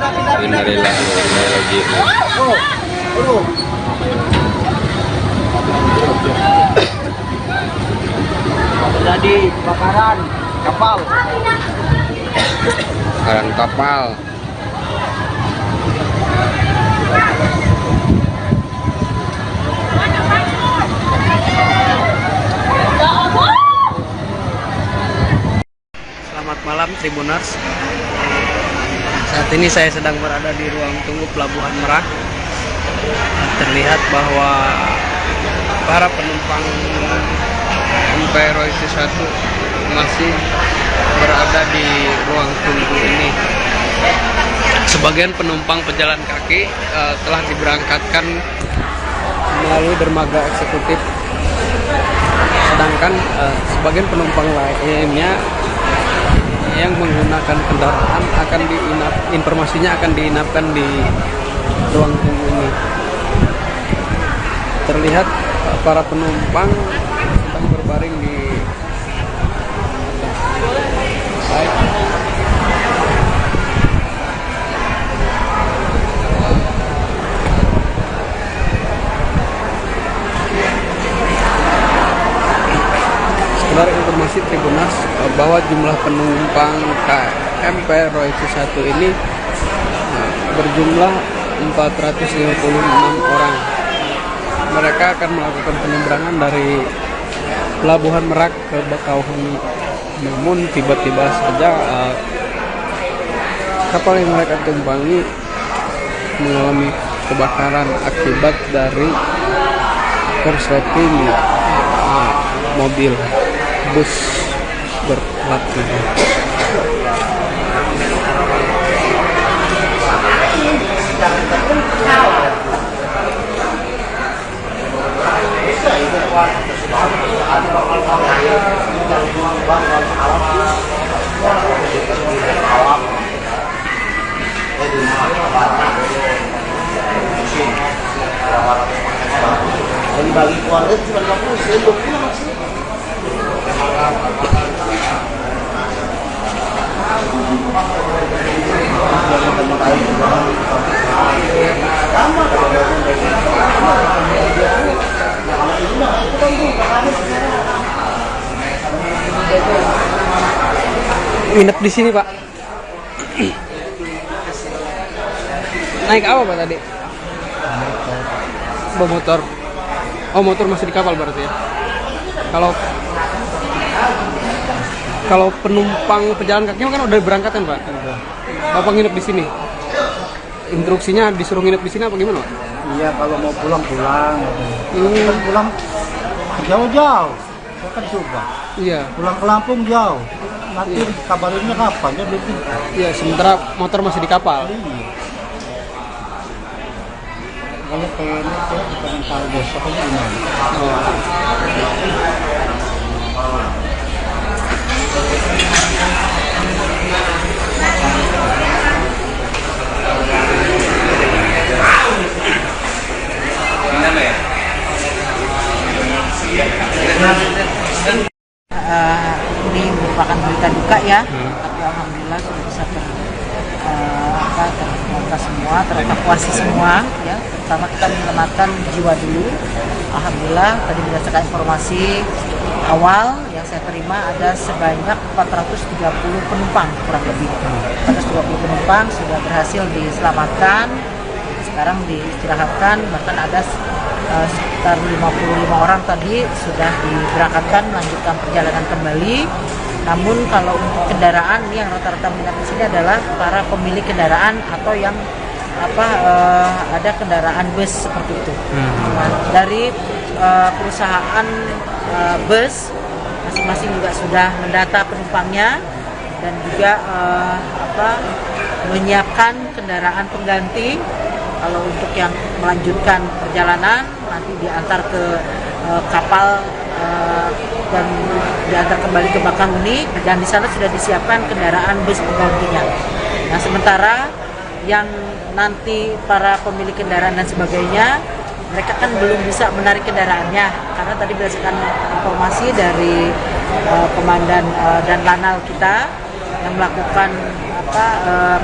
Innalillahi wa inna ilaihi raji'un. Jadi kebakaran kapal. Kebakaran kapal. Selamat malam Tribuners. Saat ini saya sedang berada di ruang tunggu Pelabuhan Merak. Terlihat bahwa para penumpang MP Royce 1 masih berada di ruang tunggu ini. Sebagian penumpang pejalan kaki telah diberangkatkan melalui dermaga eksekutif, sedangkan sebagian penumpang lainnya yang menggunakan kendaraan informasinya akan diinapkan di ruang tunggu ini. Terlihat para penumpang sedang berbaring di baik. Sekedar informasi Tribuners bahwa jumlah penumpang KMP Royce 1 ini berjumlah 456 orang. Mereka akan melakukan penyeberangan dari Pelabuhan Merak ke Bakauheni. Namun tiba-tiba saja kapal yang mereka tumpangi mengalami kebakaran akibat dari korsleting mobil bus berplat merah. Bagi keluarga cuma 50 sih, 20 maksudnya. Nginep di sini, Pak. Naik apa, Pak, tadi? Bawa motor. Oh, motor masih di kapal berarti ya. Kalau penumpang pejalan kaki kan udah berangkat kan, Pak? Bapak nginep di sini. Instruksinya disuruh nginep di sini apa gimana, Pak? Iya, kalau mau pulang. Pulang jauh-jauh. Saya kan coba. Iya. Pulang ke Lampung jauh. Nanti kabarinnya kapan? Dia belum pintu. Iya, sementara motor masih di kapal. Iya. Kalau kayaknya saya bukan tahu besok aja gimana. Ini merupakan berita duka ya, tapi alhamdulillah sudah bisa terevakuasi semua ya. Pertama kita menyelamatkan jiwa dulu. Alhamdulillah tadi berdasarkan informasi awal yang saya terima ada sebanyak 430 penumpang kurang lebih. 420 penumpang sudah berhasil diselamatkan. Sekarang diistirahatkan, bahkan ada sekitar 55 orang tadi sudah diberangkatkan melanjutkan perjalanan kembali. Namun kalau untuk kendaraan ini yang rata-rata minat di sini adalah para pemilik kendaraan atau yang ada kendaraan bus seperti itu. Nah, dari perusahaan bus masing-masing juga sudah mendata penumpangnya dan juga menyiapkan kendaraan pengganti. Kalau untuk yang melanjutkan perjalanan nanti diantar ke kapal dan diantar kembali ke Bakauheni, dan di sana sudah disiapkan kendaraan bus penggantinya. Nah, sementara yang nanti para pemilik kendaraan dan sebagainya, mereka kan belum bisa menarik kendaraannya karena tadi berdasarkan informasi dari komandan dan lanal kita yang melakukan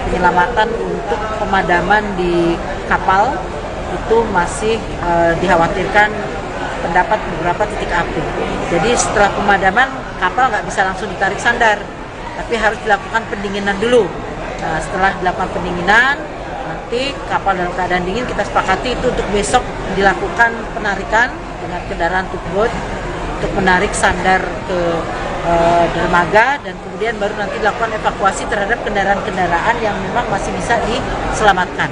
penyelamatan untuk pemadaman di kapal itu masih dikhawatirkan terdapat beberapa titik api. Jadi setelah pemadaman kapal nggak bisa langsung ditarik sandar, tapi harus dilakukan pendinginan dulu. Nah, setelah dilakukan pendinginan, nanti kapal dalam keadaan dingin kita sepakati itu untuk besok dilakukan penarikan dengan kendaraan tugboat untuk menarik sandar ke dermaga, dan kemudian baru nanti dilakukan evakuasi terhadap kendaraan-kendaraan yang memang masih bisa diselamatkan.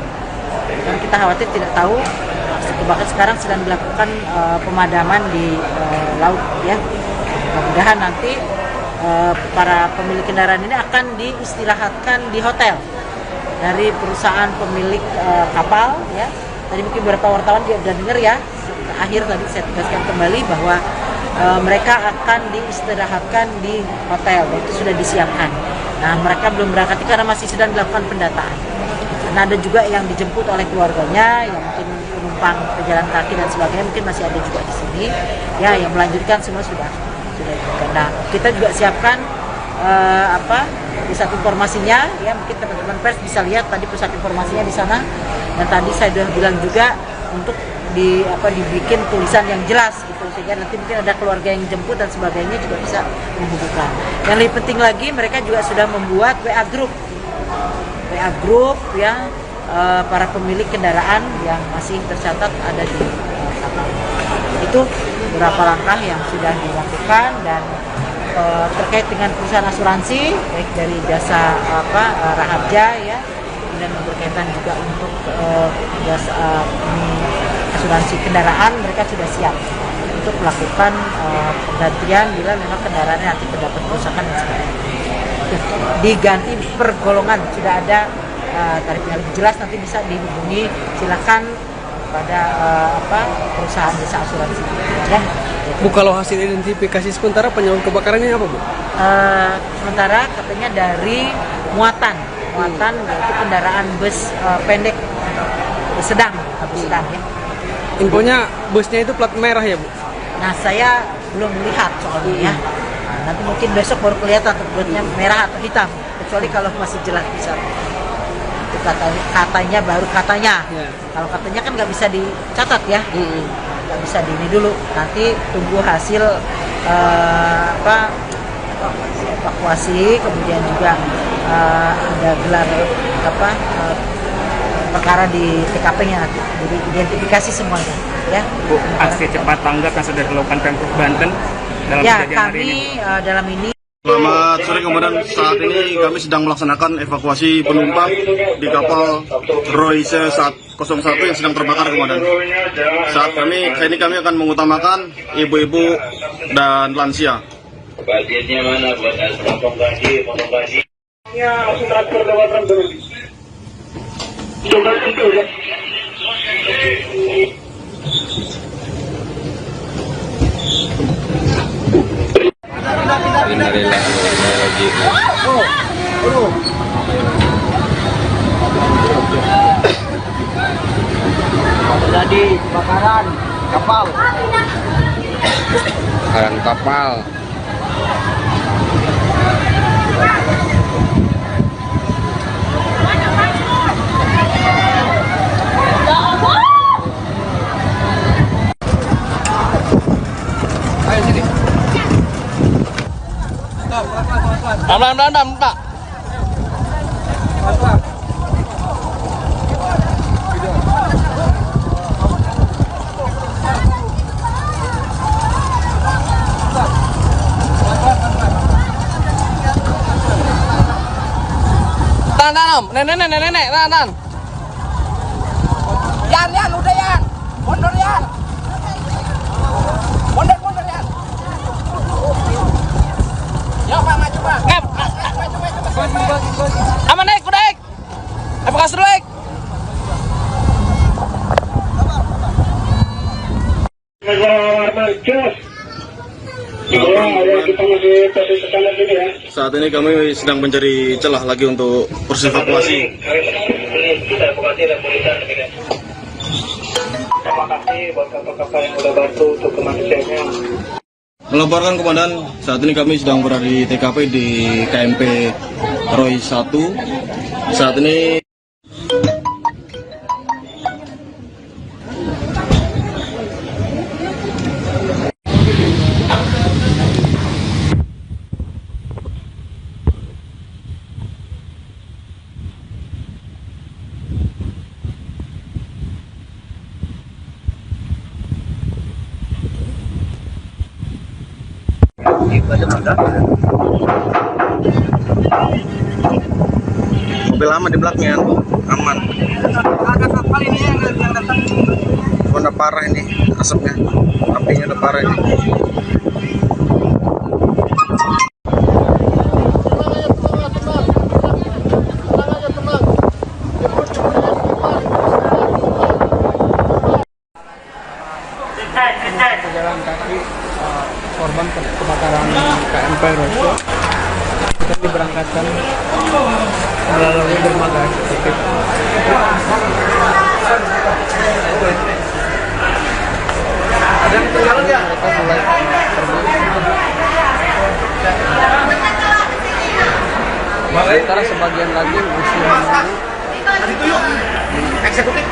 Dan kita khawatir tidak tahu, bahkan sekarang sedang dilakukan pemadaman di laut ya. Mudah-mudahan nanti para pemilik kendaraan ini akan diistirahatkan di hotel dari perusahaan pemilik kapal ya. Tadi mungkin beberapa wartawan juga sudah dengar ya. Akhir tadi saya tegaskan kembali bahwa mereka akan diistirahatkan di hotel, itu sudah disiapkan. Nah, mereka belum berangkat karena masih sedang dilakukan pendataan. Nah, ada juga yang dijemput oleh keluarganya, yang mungkin penumpang pejalan kaki dan sebagainya, mungkin masih ada juga di sini. Ya, yang melanjutkan semua sudah. Nah, kita juga siapkan pusat informasinya, ya mungkin teman-teman pers bisa lihat tadi pusat informasinya di sana. Dan tadi saya sudah bilang juga untuk dibikin tulisan yang jelas gitu, sehingga nanti mungkin ada keluarga yang jemput dan sebagainya juga bisa menghubungkan. Yang lebih penting lagi, mereka juga sudah membuat WA group ya, para pemilik kendaraan yang masih tercatat ada di kapal. Itu beberapa langkah yang sudah dilakukan. Dan terkait dengan perusahaan asuransi baik dari jasa Raharja ya, dan berkaitan juga untuk jasa asuransi kendaraan, mereka sudah siap untuk melakukan penggantian bila memang kendaraannya nanti terdapat kerusakan dan sebagainya. Diganti per golongan, sudah ada tarifnya lebih jelas, nanti bisa dihubungi silakan pada perusahaan jasa asuransi ya. Bu, kalau hasil identifikasi sementara penyebab kebakarannya apa, Bu? Sementara katanya dari muatan yaitu kendaraan bus pendek sedang ya. Infonya busnya itu plat merah ya, Bu? Nah, saya belum melihat soalnya ya. Nah, nanti mungkin besok baru kelihatan platnya merah atau hitam. Kecuali kalau masih jelas bisa. Itu katanya baru katanya. Ya. Kalau katanya kan nggak bisa dicatat ya. Nggak bisa di ini dulu. Nanti tunggu hasil evakuasi, kemudian juga ada gelar perkara di TKP-nya nanti, jadi identifikasi semuanya ya. Bu, aksi cepat tanggap yang sudah dilakukan Pemprov Banten dalam ya, kejadian hari ini. kami dalam ini. Selamat sore, kemudian saat ini kami sedang melaksanakan evakuasi penumpang di kapal Royce 01 yang sedang terbakar, komandan. Saat ini kami akan mengutamakan ibu-ibu dan lansia. Budgetnya mana buat potong gaji? Ya, langsung transfer ke WhatsApp dulu. Coba itu ya. Innalillahi wa inna ilaihi raji'un. Terjadi kebakaran kapal. Kebakaran kapal. Pelan-pelan, Pak. Tahan, Om. Nenek, tahan. Yan, udah Yan. Mundur Yan. Mundur Yan. Ya, Pak, maju, Pak. Aman, naik. Apakah sudah naik? Saat ini kami sedang mencari celah lagi untuk proses evakuasi. Terima kasih buat kapal-kapal yang udah bantu untuk kemanusiaannya. Melaporkan, komandan, saat ini kami sedang berada di TKP di KMP Roy 1. Saat ini mobil lama di belakangnya tuh aman. Udah parah ini asapnya, apinya udah parah ini. Pejalan kaki korban kebakaran KMP Royce kita diberangkatkan melalui dermaga eksekutif. Ada yang tinggal ya? Mereka mulai pergi. Sementara sebagian lagi masih menunggu eksekutif.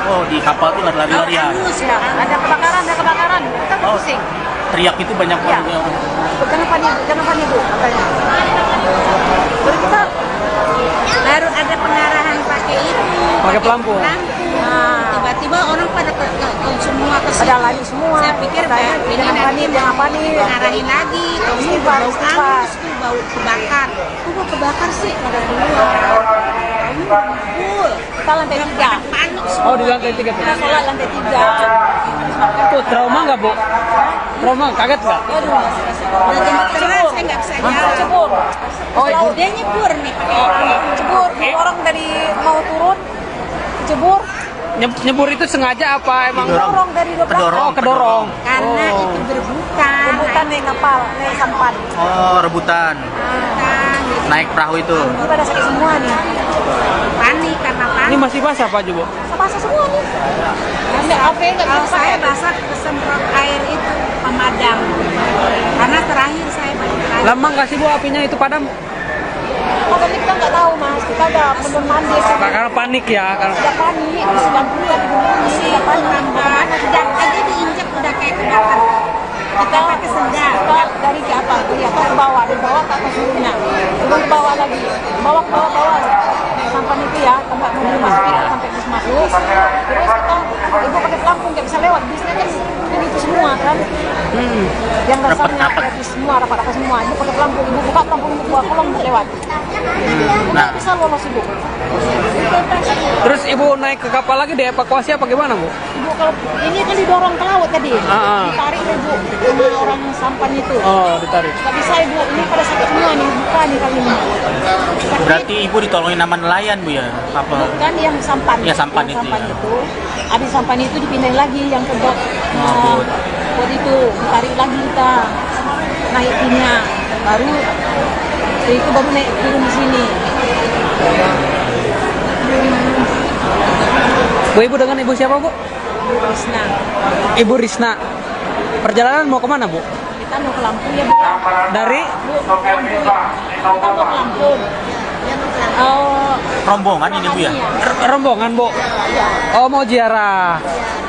Oh, di kapal tuh ada lari-larian. Ya, ada kebakaran. Kita pusing. Teriak itu banyak Ya. orang. Kenapa nih Bu? Katanya. Terus kita Baru ada pengarahan pakai itu, Pakai pelampung. Tiba-tiba orang pada semua ke pada lari semua. Saya pikir ini nanti jangan panik. ngarahin lagi, terus Istighfar, bau istighfar. angus tuh, bau kebakar. Kok kebakar sih pada luar? Full. Kita lantai 3. Panik Oh, di lantai 3 tuh. Kita sholat lantai 3. Itu trauma nggak, Bu? Trauma, kaget nggak? Udah jam terbang, saya nggak bisa jalan. Cebur. Oh, ibu. Dia nyebur nih pakai Cebur. Orang dari mau turun cebur. Nyebur itu sengaja apa emang? Dorong dari belakang. Oh, kedorong. karena itu berbukan. Rebutan naik kapal, naik sampan. Oh, rebutan. Naik perahu itu. Ini pada sakit semua nih. Panik karena Ini panik. masih basah, Pak Jubo? Basah semua nih. Nggak apa nggak Kalau bisa saya pakai. basah kesemprot air itu pemadam. Karena terakhir saya paling terakhir. Lama nggak sih, Bu, apinya itu padam? Kadang kita nggak tahu Mas. Kita ada bener mandi sama Karena panik ya. Karena... udah panik. Sedang dulu lagi begini. Udah panik. Sejak aja diinjak udah kayak kebakar. Kita pakai sendal. Kita dari ke atas, dari atas ke bawah, dari bawah ke atas dulunya. Turun ke bawah lagi, bawah ke bawah. Sampai itu ya, tempat mobil masuk, sampai bis masuk. Terus kita, ibu pakai pelampung nggak bisa lewat, bisnya kan ini itu semua kan. Yang dasarnya itu semua, rapat-rapat semua. Ibu pakai pelampung, ibu buka pelampung, ibu keluar kolong untuk lewat. Nggak bisa lolos ibu. Terus Ibu naik ke kapal lagi dievakuasi apa gimana, Bu? Ibu kalau ini kan didorong ke laut tadi, ditarik ibu sama orang sampan itu. Oh, ditarik. Nggak bisa ibu, ini pada sakit semua nih, buka nih kali ini. Sakit. Berarti ibu ditolongin sama nelayan, Bu ya? Apa? Kan yang sampan. Ya, sampan Yang itu, sampan ya. itu. Habis sampan itu dipindahin lagi yang ke bot. bot. Bot itu ditarik lagi kita naikinnya. Baru itu baru naik turun di sini. Bu, Ibu dengan Ibu siapa, Bu? Krisna. Ibu Risna. Perjalanan mau kemana, Bu? Kita mau ke Lampung ya Bu. Dari Bu, Lampung. Kita mau ke Lampung. Oh, Rombongan ini, Bu ya? rombongan, Bu. Oh, mau ziarah.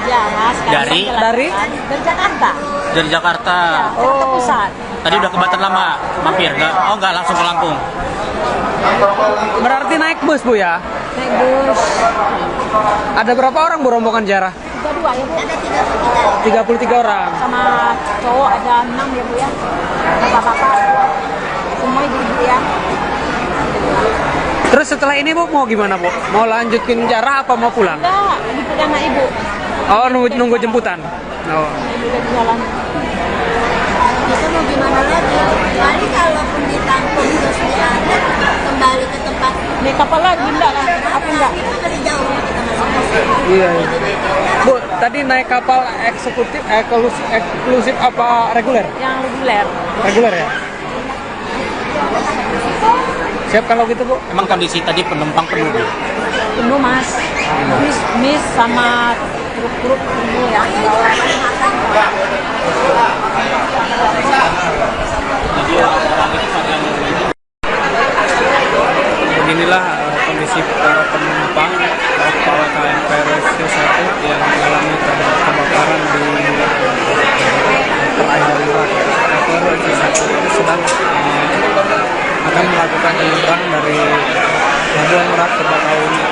ya sekarang Dari? jalan-jalan. Dari? Dari Jakarta. Dari Jakarta. Jakarta Pusat. Tadi udah ke Batam Lama, mampir? Nggak? Oh, nggak langsung ke Lampung. Berarti naik bus, Bu ya? Naik bus. Ada berapa orang, Bu, rombongan ziarah? 32 ya Bu. 33 orang. Sama cowok ada 6 ya Bu ya. Bapak-bapak semua ibu-ibu ya. Terus setelah ini Bu mau gimana Bu? Mau lanjutin jarak apa mau pulang? Enggak, jemput anak ibu. Oh nunggu jemputan. Oh. Ibu udah di jalan. Kita mau gimana lagi? Kali kalaupun ditampung terus dia ada, kembali ke tempat. Naik kapal lagi enggak lah? Apa enggak? Kita masih jauh, kita masih. Iya. Bu, tadi naik kapal eksekutif eksklusif apa reguler? Yang reguler. Reguler ya? Siap kalau gitu Bu. Emang kondisi tadi penumpang penuh, Bu? Penuh mas. Mis sama truk-truk penuh ya. Beginilah kondisi para penumpang kapal KMP Royce 1 yang mengalami kebakaran di perairan Merak. KMP Royce 1 itu sedang akan melakukan penyeberangan dari Pelabuhan Merak ke Bakauheni.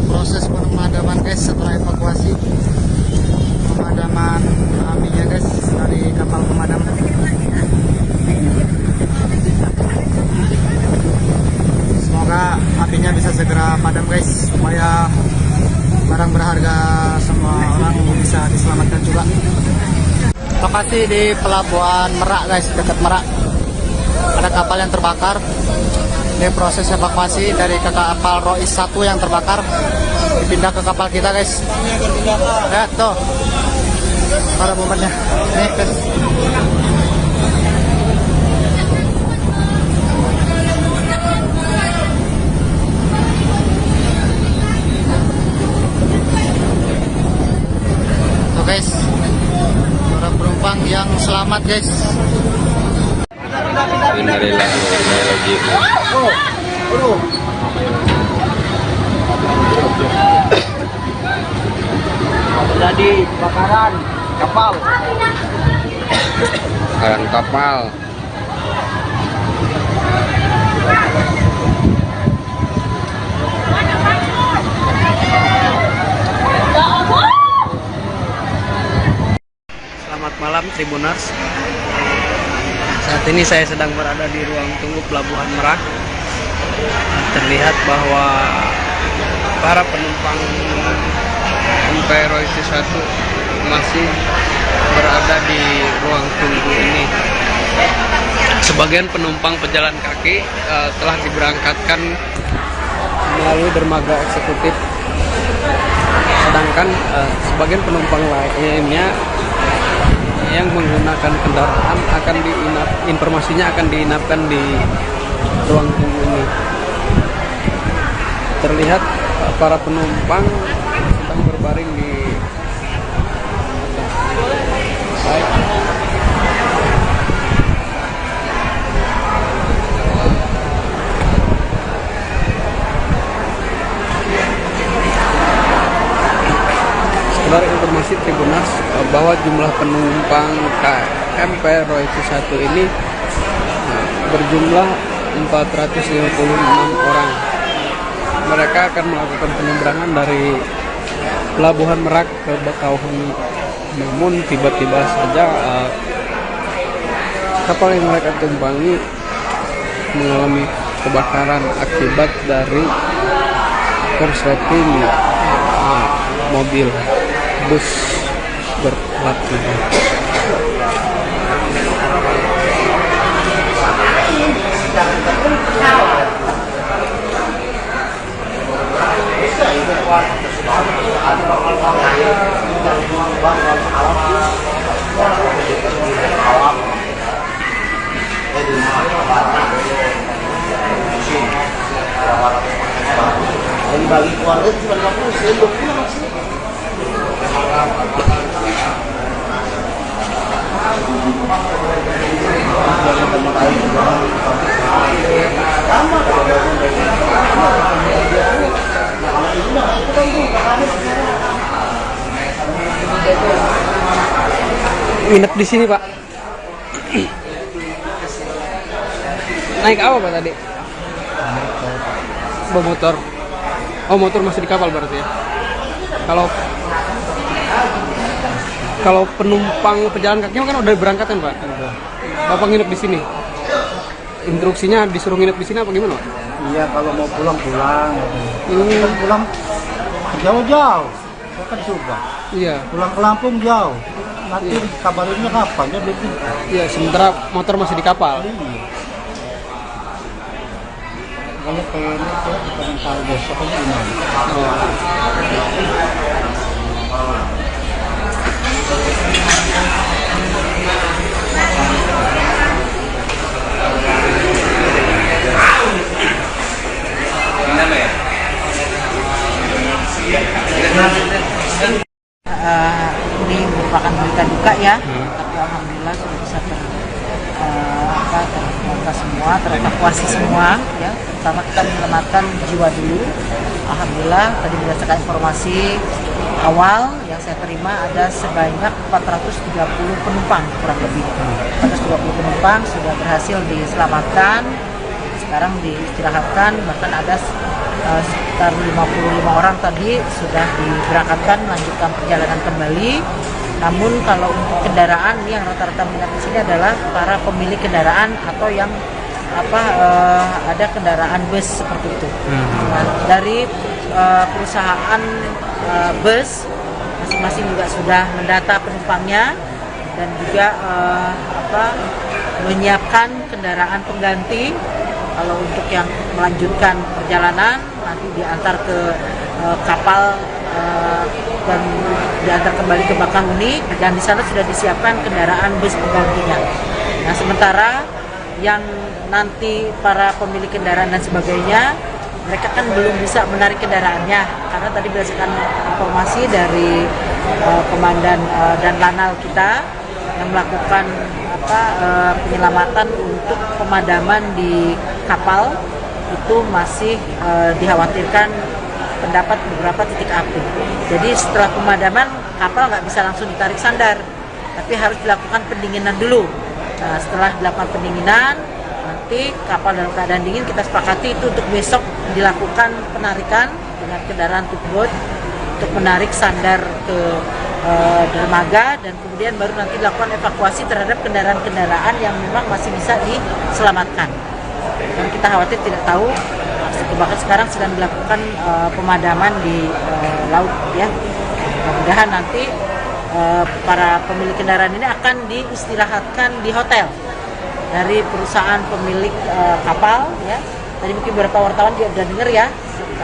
Proses pemadaman guys setelah evakuasi, pemadaman apinya guys dari kapal pemadam. Semoga apinya bisa segera padam guys, supaya barang berharga semua orang bisa diselamatkan juga. Lokasi di Pelabuhan Merak guys, dekat Merak ada kapal yang terbakar. Ini proses evakuasi dari kapal Royce 1 yang terbakar dipindah ke kapal kita guys. Lihat tuh para momennya nih guys. Tuh guys, para penumpang yang selamat guys. Jadi kebakaran kapal. Kebakaran kapal. Selamat malam Tribuners. Saat ini saya sedang berada di ruang tunggu Pelabuhan Merak. Terlihat bahwa para penumpang KMP Royce 1 masih berada di ruang tunggu ini. Sebagian penumpang pejalan kaki telah diberangkatkan melalui dermaga eksekutif, sedangkan sebagian penumpang lainnya yang menggunakan kendaraan informasinya akan diinapkan di ruang tunggu ini. Terlihat para penumpang sedang berbaring di baik. Sekedar informasi Tribuners bahwa jumlah penumpang KMP Royce 1 ini berjumlah 456 orang. Mereka akan melakukan penyeberangan dari Pelabuhan Merak ke Bakauheni. Namun tiba-tiba saja kapal yang mereka tumpangi mengalami kebakaran akibat dari korsleting mobil bus berplat merah. Nginep di sini, Pak. Naik apa, Pak, tadi? Bawa motor. Oh, motor masih di kapal berarti ya. Kalau penumpang pejalan kaki kan udah berangkat kan, Pak? Bapak nginep di sini. Instruksinya disuruh nginep di sini apa gimana, Pak? Iya, kalau mau pulang. Pulang jauh-jauh. Saya kan juga. Iya. Pulang ke Lampung jauh. Nanti kabarinnya kapan dia belum bisa. Iya, sementara motor masih di kapal. Iya. Kalau kayaknya saya bukan tahu besok kan gimana. Ini merupakan berita duka ya, tapi alhamdulillah sudah bisa terbuka semua, terevakuasi semua ya. Pertama kita menyelamatkan jiwa dulu. Alhamdulillah tadi berdasarkan informasi awal yang saya terima ada sebanyak 430 penumpang kurang lebih. 420 penumpang sudah berhasil diselamatkan. Sekarang diistirahatkan, bahkan ada sekitar 55 orang tadi sudah diberangkatkan melanjutkan perjalanan kembali. Namun kalau untuk kendaraan yang rata-rata minat di sini adalah para pemilik kendaraan atau yang ada kendaraan bus seperti itu. Nah, dari perusahaan bus masing-masing juga sudah mendata penumpangnya dan juga menyiapkan kendaraan pengganti. Kalau untuk yang melanjutkan perjalanan nanti diantar ke kapal dan diantar kembali ke Bakahuni, dan di sana sudah disiapkan kendaraan bus penggantinya. Nah, sementara yang nanti para pemilik kendaraan dan sebagainya, mereka kan belum bisa menarik kendaraannya karena tadi berdasarkan informasi dari komandan dan lanal kita yang melakukan penyelamatan untuk pemadaman di kapal itu masih dikhawatirkan terdapat beberapa titik api. Jadi setelah pemadaman kapal nggak bisa langsung ditarik sandar, tapi harus dilakukan pendinginan dulu. Nah, setelah dilakukan pendinginan, nanti kapal dalam keadaan dingin kita sepakati itu untuk besok dilakukan penarikan dengan kendaraan tugboat untuk menarik sandar ke dermaga, dan kemudian baru nanti dilakukan evakuasi terhadap kendaraan-kendaraan yang memang masih bisa diselamatkan. Dan kita khawatir tidak tahu, bahkan sekarang sedang dilakukan pemadaman di laut ya. Mudah-mudahan nanti para pemilik kendaraan ini akan diistirahatkan di hotel dari perusahaan pemilik kapal ya. Tadi mungkin beberapa wartawan juga sudah dengar ya.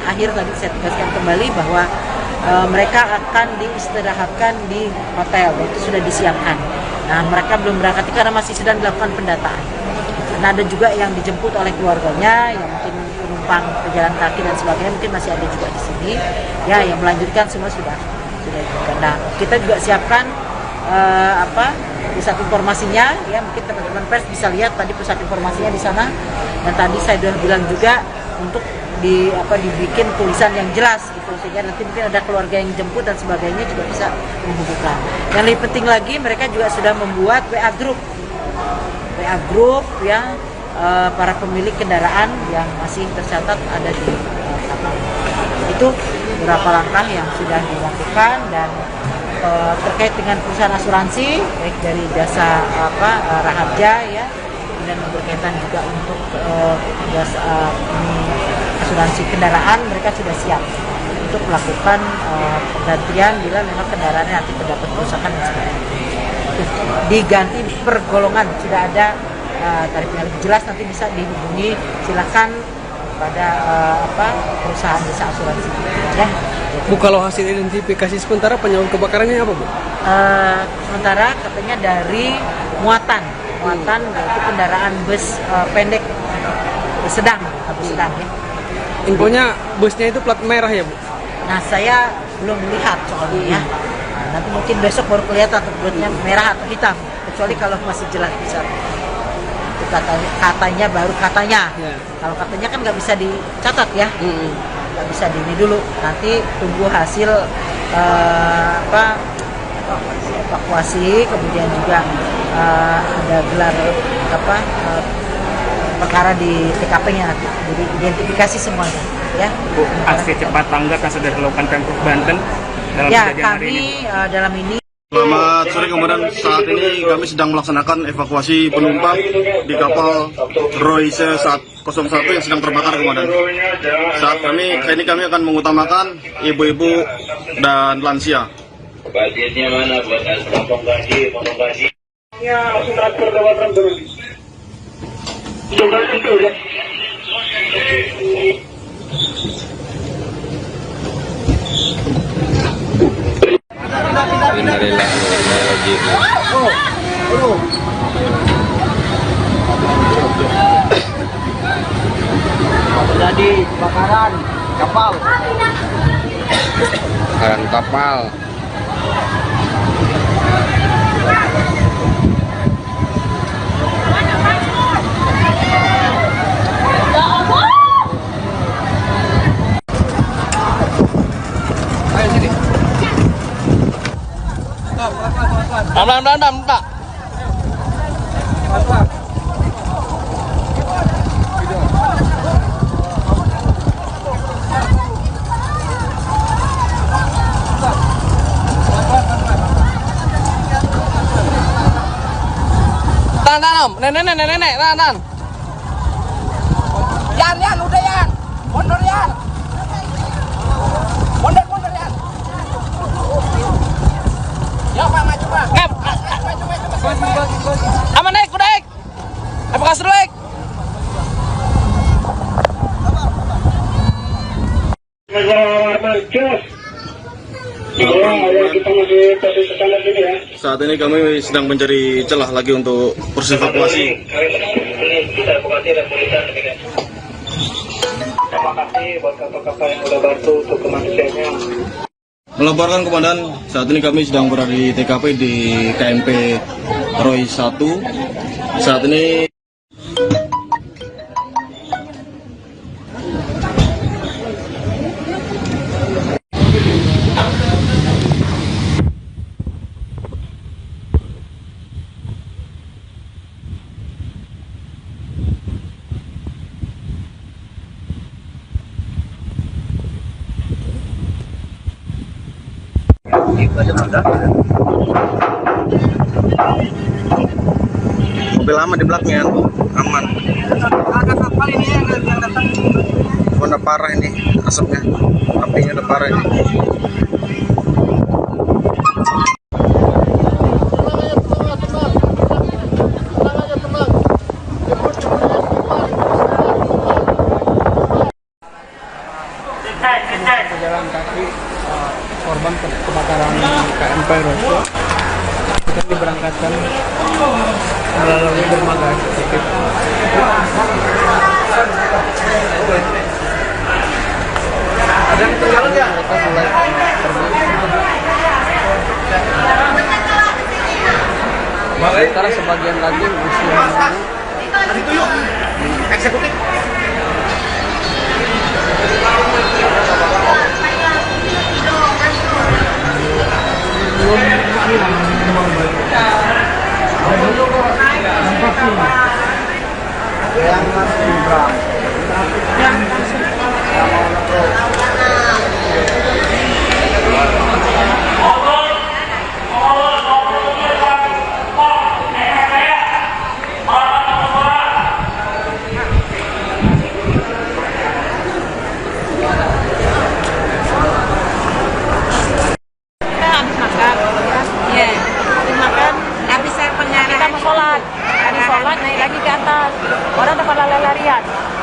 Terakhir tadi saya tegaskan kembali bahwa mereka akan diistirahatkan di hotel, itu sudah disiapkan. Nah, mereka belum berangkat karena masih sedang dilakukan pendataan. Nah, ada juga yang dijemput oleh keluarganya, yang mungkin penumpang pejalan kaki dan sebagainya mungkin masih ada juga di sini. Ya, yang melanjutkan semua sudah. Nah, kita juga siapkan pusat informasinya, ya mungkin teman-teman pers bisa lihat tadi pusat informasinya di sana. Dan tadi saya sudah bilang juga untuk dibikin tulisan yang jelas gitu, sehingga nanti mungkin ada keluarga yang jemput dan sebagainya juga bisa menghubungkan. Yang lebih penting lagi, mereka juga sudah membuat WA group ya, para pemilik kendaraan yang masih tercatat ada di kapal. Itu beberapa langkah yang sudah dilakukan. Dan terkait dengan perusahaan asuransi baik dari jasa Raharja ya, dan berkaitan juga untuk jasa asuransi kendaraan, mereka sudah siap untuk melakukan penggantian bila memang kendaraannya nanti terdapat kerusakan dan sebagainya. Diganti per golongan, sudah ada tarifnya lebih jelas, nanti bisa dihubungi silakan pada perusahaan jasa asuransi ya. Bu, kalau hasil identifikasi sementara penyebab kebakarannya apa, Bu? Sementara katanya dari muatan yaitu kendaraan bus pendek sedang ya. Infonya busnya itu plat merah ya, Bu? Nah, saya belum melihat soalnya ya. Nah, nanti mungkin besok baru kelihatan perutnya merah atau hitam. Kecuali kalau masih jelas bisa. Itu katanya baru katanya. Ya. Kalau katanya kan nggak bisa dicatat ya. Nggak bisa di ini dulu. Nanti tunggu hasil evakuasi, kemudian juga ada gelar perkara di TKP-nya nanti, jadi identifikasi semuanya ya. Bu, aksi cepat tanggap yang sudah dilakukan Pemprov Banten dalam Ya, kejadian hari ini. kami dalam ini Selamat sore, kemudian saat ini kami sedang melaksanakan evakuasi penumpang di kapal Royce 01 yang sedang terbakar, komandan. Saat ini kami akan mengutamakan ibu-ibu dan lansia. Budgetnya mana buat potong gaji? Ya, langsung transfer ke Batam dulu. Coba itu ya. Terjadi kebakaran kapal. Pelan-pelan, Pak. Tahan, Om. Nenek, tahan. Yan, udah Yan. Mundur Yan. Mundur Yan. Ya, Pak, maju, Pak. Aman, naik. Apa kasih naik? Saat ini kami sedang mencari celah lagi untuk proses evakuasi. Kita evakuasi dan tulisan demikian. Terima kasih buat kapal-kapal yang udah bantu untuk kemanusiaannya. Melaporkan, komandan, saat ini kami sedang berada di TKP di KMP Roy 1. Saat ini mobil lama di belakangnya, aman. Udah parah ini asapnya, apinya udah parah ini. Pejalan kaki korban kebakaran KMP Royce kita diberangkatkan melalui dermaga eksekutif. Ada yang tinggal ya? Mereka mulai pergi. Sementara sebagian lagi masih menunggu eksekutif.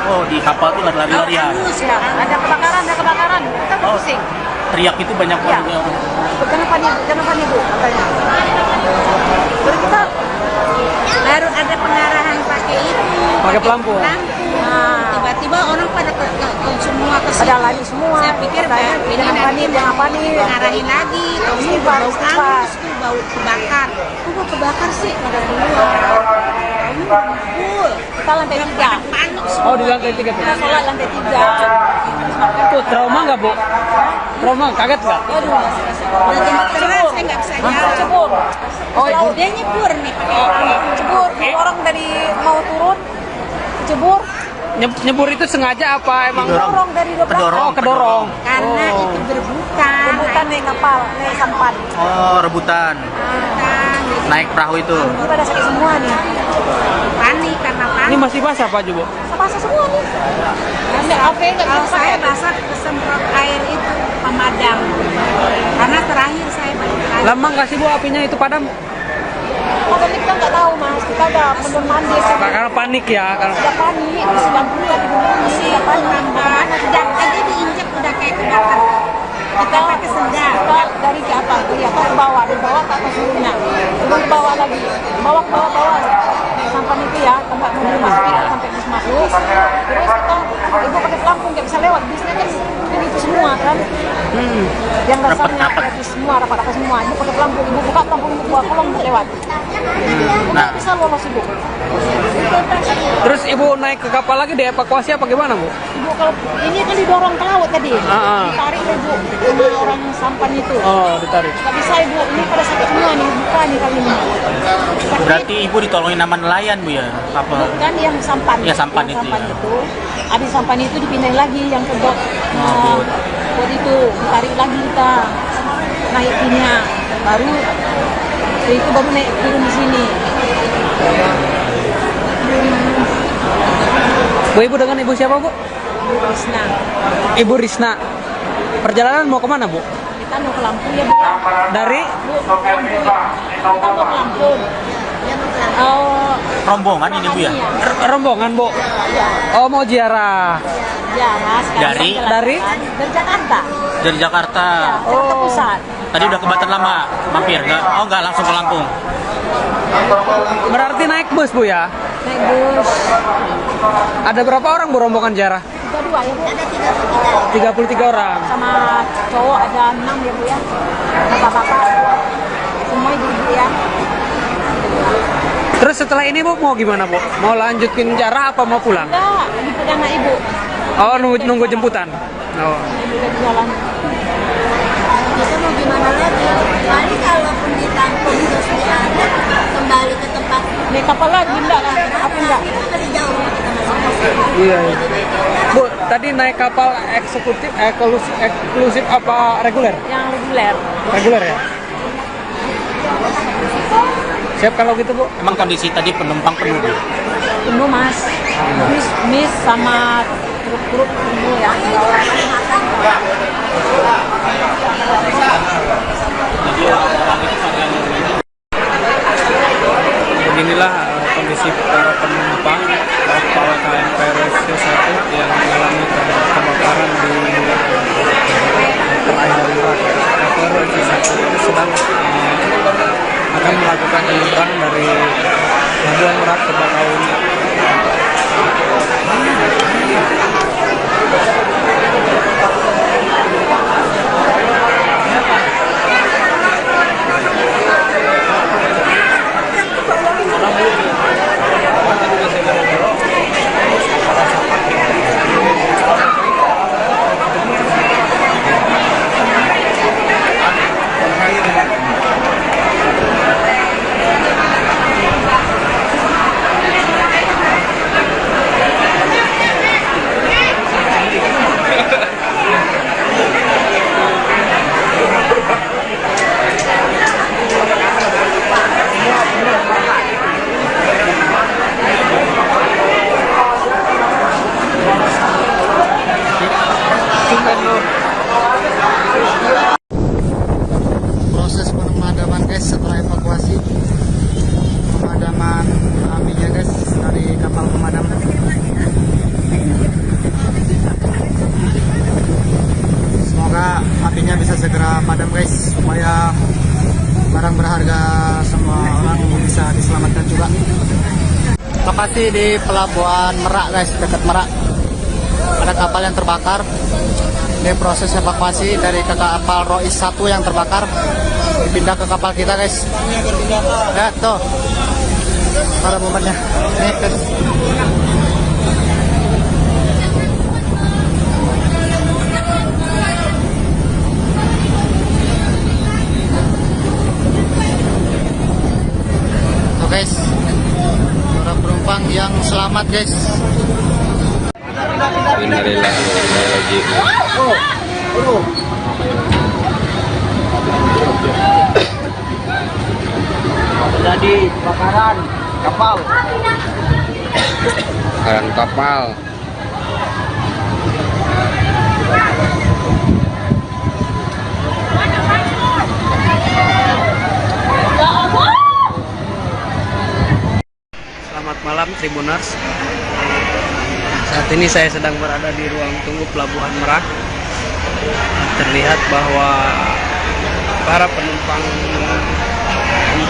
Oh, di kapal tuh ada lari-larian. ya, ada kebakaran, kita pusing. Teriak itu banyak Ya. banget. Kenapa nih Bu? Katanya. Terus kita Baru ada pengarahan pakai itu. Pakai pelampu. Tiba-tiba orang pada ke semua semua ke Pada lari semua. Saya pikir jangan panik, jangan panik. ngarahin lagi. Kalau ini Istighfar, bau istighfar. angus tuh, bau kebakar. Kok kebakar sih? Pada keluar. Ini kumpul. Kita lantai 3. Panik Oh, di lantai 3 tuh. Kita sholat lantai 3. Itu trauma nggak, Bu? Trauma, kaget nggak? Aduh, Udah jam terang, saya nggak bisa jalan. cebur. Oh, ibu. Dia nyebur nih pakai Cebur. Orang dari mau turun, cebur. Nyebur itu sengaja apa emang? Dorong dari depan. Oh, kedorong. karena itu berbukan. Rebutan naik kapal, naik sampan. Oh, rebutan. Naik perahu itu. Ini pada sakit semua nih. Panik karena Ini panik. masih basah, Pak Jubo? Basah semua nih. Nggak apa nggak Kalau bisa saya pakai. basah kesemprot air itu pemadam. Karena terakhir saya balik lagi. Lama nggak sih, Bu, apinya itu padam? Padahal kita nggak tahu mas, kita ada bener mandi sama Karena panik ya. Karena... udah panik, sedang dulu lagi bener Si udah panik. tambahan dan tadi diinjak udah kayak kebakar. Kita pakai sendal. Kita dari ke atas, dari atas ke bawah ke atas dulunya, turun ke bawah lagi, bawah ke bawah. Sampai itu ya, tempat mobil masuk, sampai bis masuk. Terus kita, ibu pakai pelampung nggak bisa lewat, bisnya kan itu semua kan. Yang dasarnya itu semua, rapat-rapat semua. Ibu pakai pelampung, ibu buka pelampung, ibu buka kolong untuk lewat. Nggak bisa lolos ibu. Terus Ibu naik ke kapal lagi dievakuasi apa gimana, Bu? Ibu kalau ini kan didorong ke laut tadi, ditarik ibu sama orang sampan itu. Oh, ditarik. Nggak bisa ibu, ini pada sakit semua nih, buka nih kali ini. Sakit. Berarti ibu ditolongin sama nelayan, Bu ya? Kapal. Kan yang sampan. Ya, sampan Yang itu, sampan ya. itu. Habis sampan itu dipindahin lagi yang ke bot. Nah, bot itu ditarik lagi kita naikinnya. Baru itu baru naik turun di sini. Bu, Ibu dengan Ibu siapa, Bu? Ibu Krisna. Ibu Risna. Perjalanan mau kemana, Bu? Kita mau ke Lampung ya Bu. Dari Bu, Lampung. Kita mau ke Lampung. Oh, Rombongan ini, Bu ya? rombongan, Bu. Oh, mau ziarah. ya mas. Dari? Dari? Dari Jakarta. Dari Jakarta. Jakarta Pusat. Tadi udah ke Batam Lama, mampir nggak? Oh nggak, langsung ke Lampung. Berarti naik bus, Bu ya? Naik bus. Ada berapa orang, Bu, rombongan ziarah? 32 ya Bu. Ada 33 orang. sama cowok ada 6 ya Bu ya. Bapak-bapak semua ibu-ibu ya. Terus setelah ini, Bu, mau gimana, Bu? Mau lanjutin ziarah apa mau pulang? Enggak, jemput anak ibu. Oh, nunggu jemputan. Oh. Ibu udah di jalan. Kita mau gimana lagi? Paling kalaupun ditampung terus diadat kembali ke tempat Naik kapal lagi enggak kan? Apa enggak? kita masih jauh, kita masih Iya, iya. Bu, tadi naik kapal eksekutif, eksklusif apa reguler? Yang reguler. Reguler ya? Siap kalau gitu, Bu? Emang kondisi tadi penumpang penuh, Bu? Penuh mas. Mis sama truk-truk penuh ya. Beginilah kondisi para penumpang kapal KMP Rescue 1 yang mengalami kebakaran di perairan Merak. Kapal Rescue 1 itu sedang akan melakukan penyeberangan dari Pelabuhan Merak ke Bakauheni. Proses pemadaman guys setelah evakuasi, pemadaman apinya guys dari kapal pemadam. Semoga apinya bisa segera padam guys, supaya barang berharga semua orang bisa diselamatkan juga. Lokasi di Pelabuhan Merak guys, dekat Merak. ada kapal yang terbakar. Ini proses evakuasi dari kapal Rois 1 yang terbakar dipindah ke kapal kita, guys. Ya, tuh. Ada momennya. Nih, guys. Tuh, guys. Para penumpang yang selamat, guys. Jadi kebakaran kapal. Selamat malam Tribuners. Saat ini saya sedang berada di ruang tunggu Pelabuhan Merak. Terlihat bahwa para penumpang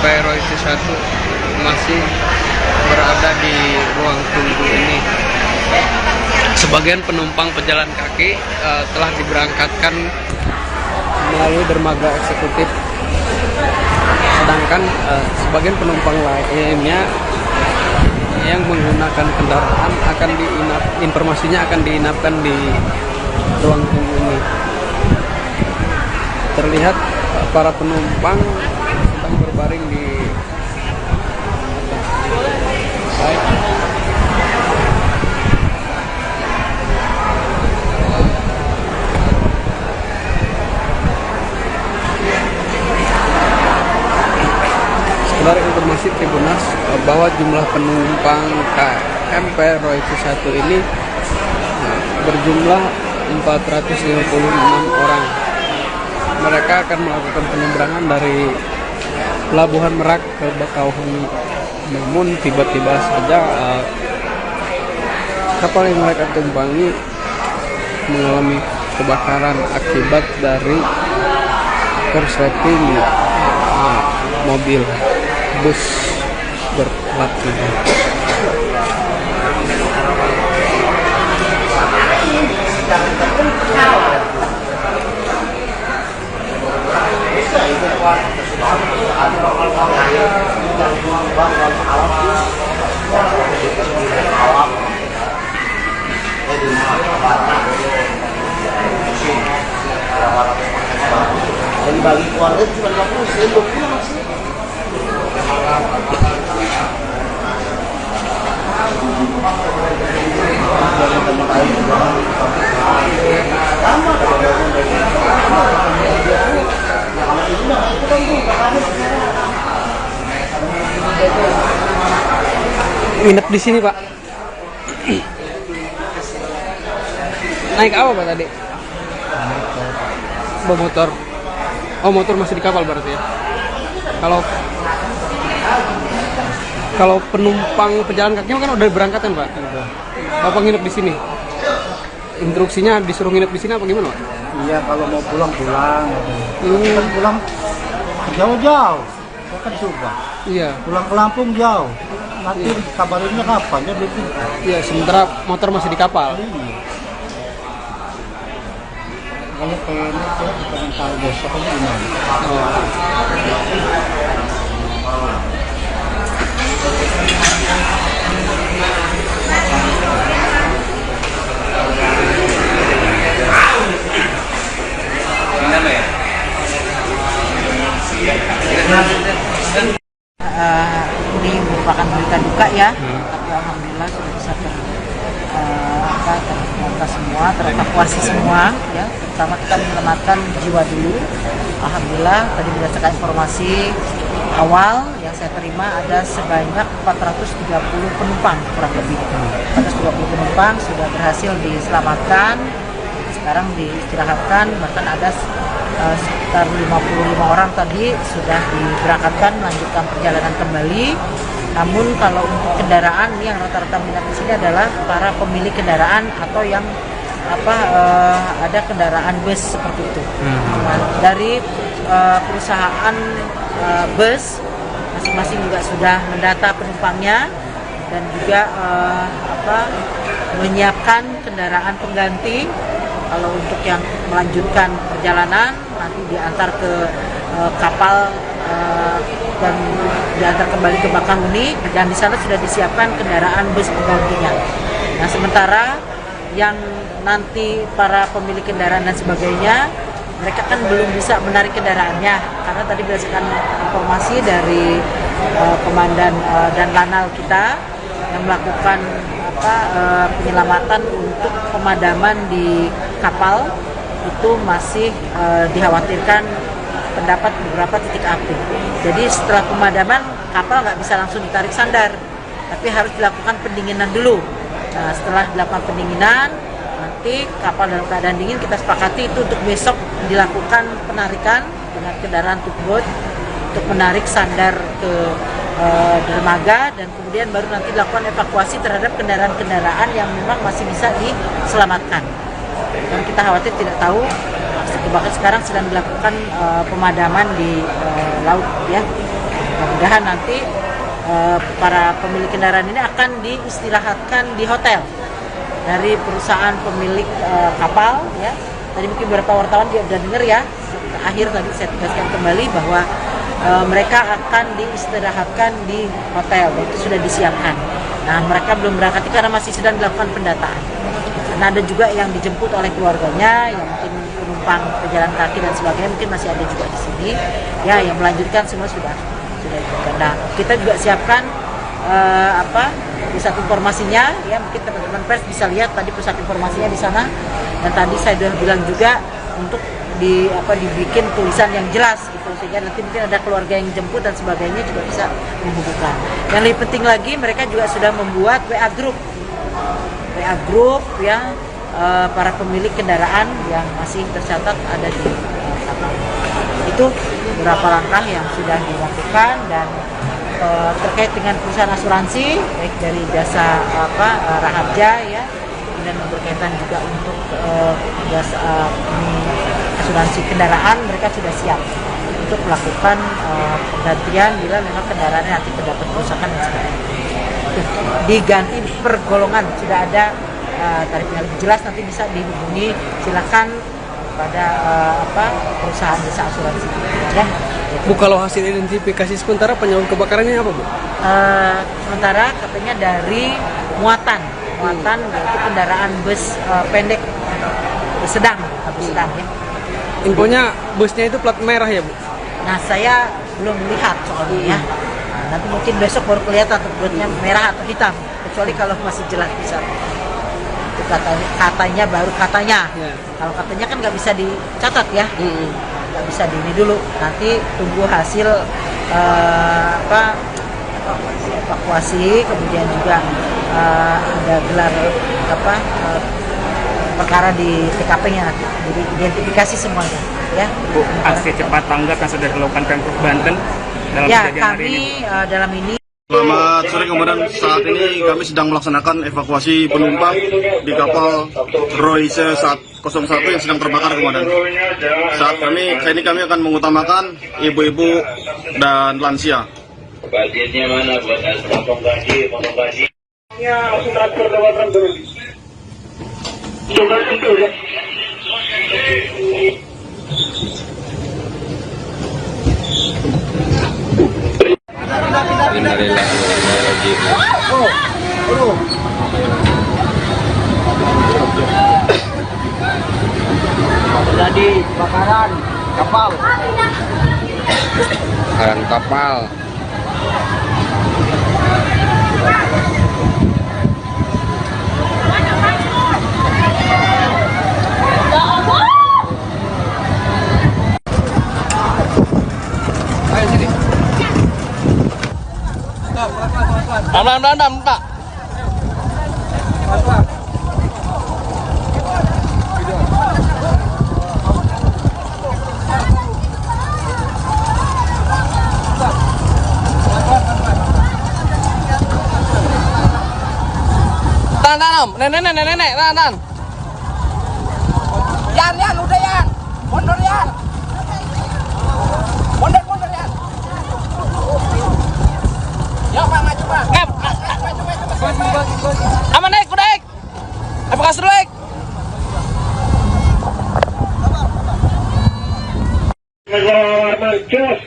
Rois 1 masih berada di ruang tunggu ini. Sebagian penumpang pejalan kaki telah diberangkatkan melalui dermaga eksekutif, sedangkan sebagian penumpang lainnya yang menggunakan kendaraan informasinya akan diinapkan di ruang tunggu ini. Terlihat para penumpang sedang berbaring di baik. Sekedar informasi Tribuners bahwa jumlah penumpang KMP Rois 1 ini berjumlah 456 orang. Mereka akan melakukan penyeberangan dari Pelabuhan Merak ke Bakauheni. Namun tiba-tiba saja kapal yang mereka tumpangi mengalami kebakaran akibat dari korsleting mobil bus berplat merah. Bagi keluarga cuma 50 masih. Nginep di sini, Pak. Naik apa, Pak, tadi? Bawa motor. Oh, motor masih di kapal berarti ya. Kalau penumpang pejalan kaki kan udah berangkat kan, Pak? Bapak nginep di sini. Instruksinya disuruh nginep di sini apa gimana, Pak? Iya, kalau mau pulang. Pulang jauh-jauh. Saya kan juga. Iya. Pulang ke Lampung jauh. Nanti kabarinnya kapan ya begitu. Iya, sementara motor masih di kapal. Iya. Kalau kayaknya saya pengen tahu besok aja gimana. Ini merupakan berita duka ya, tapi alhamdulillah sudah bisa terbuka semua, terevakuasi semua ya. Pertama kita menyelamatkan jiwa dulu. Alhamdulillah tadi berdasarkan informasi awal yang saya terima ada sebanyak 430 penumpang kurang lebih. 430 penumpang sudah berhasil diselamatkan. Sekarang diistirahatkan, bahkan ada sekitar 55 orang tadi sudah diberangkatkan melanjutkan perjalanan kembali. Namun kalau untuk kendaraan yang rata-rata minat di sini adalah para pemilik kendaraan atau yang ada kendaraan bus seperti itu. Nah, dari perusahaan bus masing-masing juga sudah mendata penumpangnya dan juga menyiapkan kendaraan pengganti. Kalau untuk yang melanjutkan perjalanan nanti diantar ke kapal dan diantar kembali ke Bakahuni, dan di sana sudah disiapkan kendaraan bus penggantinya. Nah, sementara yang nanti para pemilik kendaraan dan sebagainya, mereka kan belum bisa menarik kendaraannya karena tadi berdasarkan informasi dari komandan dan lanal kita yang melakukan penyelamatan untuk pemadaman di kapal itu masih dikhawatirkan terdapat beberapa titik api. Jadi setelah pemadaman kapal nggak bisa langsung ditarik sandar, tapi harus dilakukan pendinginan dulu. Nah, setelah dilakukan pendinginan, nanti kapal dalam keadaan dingin kita sepakati itu untuk besok dilakukan penarikan dengan kendaraan tugboat untuk menarik sandar ke dermaga, dan kemudian baru nanti dilakukan evakuasi terhadap kendaraan-kendaraan yang memang masih bisa diselamatkan. Dan kita khawatir tidak tahu, bahkan sekarang sedang dilakukan pemadaman di laut ya. Mudah-mudahan nanti para pemilik kendaraan ini akan diistirahatkan di hotel dari perusahaan pemilik kapal ya. Tadi mungkin beberapa wartawan dia sudah dengar ya. Akhir tadi saya tegaskan kembali bahwa mereka akan diistirahatkan di hotel, dan itu sudah disiapkan. Nah, mereka belum berangkat karena masih sedang dilakukan pendataan. Nah, ada juga yang dijemput oleh keluarganya, yang mungkin penumpang pejalan kaki dan sebagainya, mungkin masih ada juga di sini. Ya, yang melanjutkan semua sudah. Nah, kita juga siapkan pusat informasinya, ya mungkin teman-teman pers bisa lihat tadi pusat informasinya di sana. Dan tadi saya sudah bilang juga untuk dibikin tulisan yang jelas gitu, sehingga nanti mungkin ada keluarga yang jemput dan sebagainya juga bisa menghubungkan. Yang lebih penting lagi, mereka juga sudah membuat WA group ya, para pemilik kendaraan yang masih tercatat ada di kapal. Itu beberapa langkah yang sudah dilakukan, dan terkait dengan perusahaan asuransi baik dari jasa Raharja ya, dan berkaitan juga untuk jasa asuransi kendaraan, mereka sudah siap untuk melakukan penggantian bila memang kendaraannya nanti terdapat kerusakan dan sebagainya. Diganti per golongan, sudah ada tarifnya lebih jelas, nanti bisa dihubungi silakan pada perusahaan jasa asuransi ya. Bu, kalau hasil identifikasi sementara penyebab kebakarannya apa, Bu? Sementara katanya dari muatan yaitu kendaraan bus pendek, bus sedang ya. Infonya busnya itu plat merah ya, Bu? Nah, saya belum melihat soalnya ya. Nah, nanti mungkin besok baru kelihatan platnya merah atau hitam. Kecuali kalau masih jelas bisa. Itu katanya baru katanya. Ya. Kalau katanya kan nggak bisa dicatat ya. Nggak bisa di ini dulu. Nanti tunggu hasil evakuasi, kemudian juga ada gelar perkara di TKP-nya nanti, jadi identifikasi semuanya ya. Bu, aksi cepat tanggap yang sudah dilakukan Pemprov Banten dalam ya, kejadian hari ini. dalam ini Selamat sore, kemudian saat ini kami sedang melaksanakan evakuasi penumpang di kapal Royce 101 yang sedang terbakar, komandan. Saat ini kami akan mengutamakan ibu-ibu dan lansia. Budgetnya mana buat potong gaji? Ya, langsung transfer ke WhatsApp dulu. Coba itu ya. Terjadi kebakaran kapal. Pelan-pelan, Pak. Tahan, Om. Nenek, tahan. Yan, udah Yan. Mundur Yan. Mundur Yan. Ya, Pak, maju, Pak. Aman, naik. kita